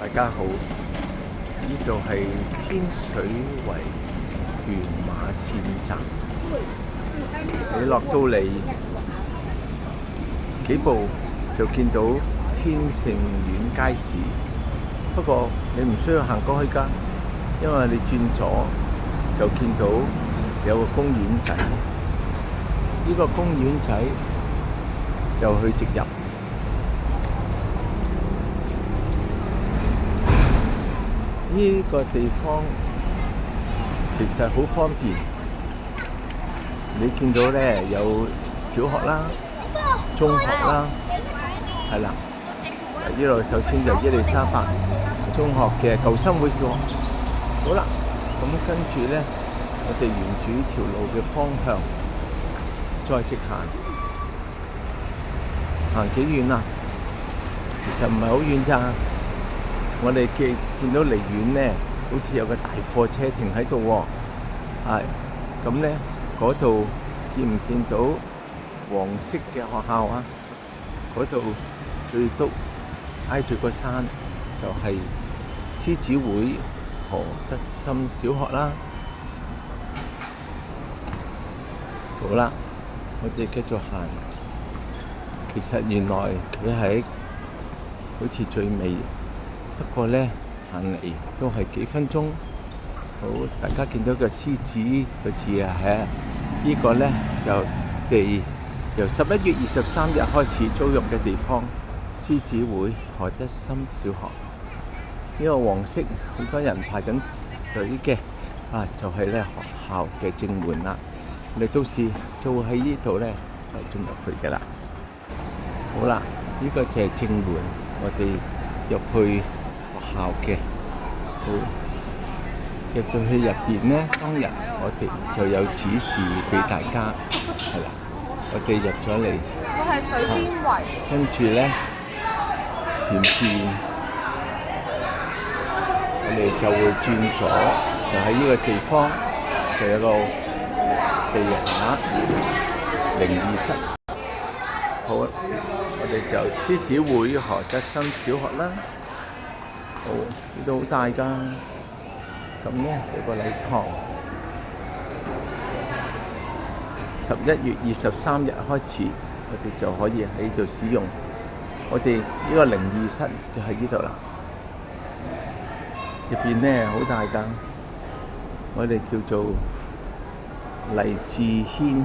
大家好，呢度係天水圍屯馬線站。你落到嚟幾步就見到天盛苑街市，不過你唔需要行過去㗎，因為你轉左就見到有個公園仔。呢個公園仔就去直入。呢個地方其實好方便，你見到咧有小學啦、中學啦，係啦。呢度首先就伊利沙伯中學嘅舊生會小學。好啦，咁跟住咧，我哋沿住呢條路嘅方向再直行，行幾遠啊？其實唔係好遠咋。我哋見到離遠咧，好似有個大貨車停喺度喎。係咁咧，嗰度見唔見到黃色嘅學校啊？嗰度最篤挨住個山就係獅子會何德森小學啦。好啦，我哋繼續行。其實原來佢係好似最尾。不過咧，行嚟都係幾分鐘。好，大家見到個獅子個字啊，係呢個咧就由11月23日開始租用嘅地方，獅子會何德森小學。呢個黃色好多人排緊隊嘅就係咧學校嘅正門啦。我哋到時就會喺呢度咧進入去嘅啦。好啦，呢個就係正門，我哋入去校嘅。好，入到去入邊咧，當日我哋就有指示俾大家，係啦，我哋入咗嚟，我係水邊圍，跟住咧前邊我哋就會轉左，就喺呢個地方就有個地下靈異室。好，我哋就獅子會何德森小學啦。好，呢度好大㗎，咁咧有個禮堂。11月23日開始，我哋就可以喺度使用。我哋呢個靈異室就喺呢度啦。入邊咧好大㗎，我哋叫做黎志軒。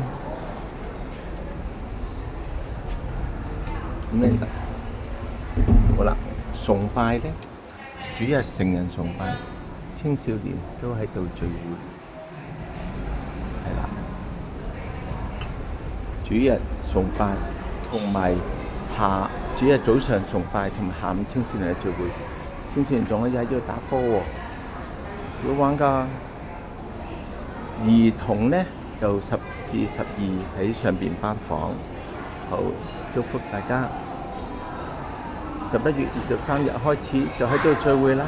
咁樣得。好啦，崇拜咧。主日成人崇拜，青少年都喺度聚會，係啦。主日崇拜同埋主日早上崇拜同埋下午青少年嘅聚會，青少年仲可以喺度打波喎，好玩㗎。兒童咧就10至12喺上邊班房。好，祝福大家。11月23日開始就喺度聚會啦。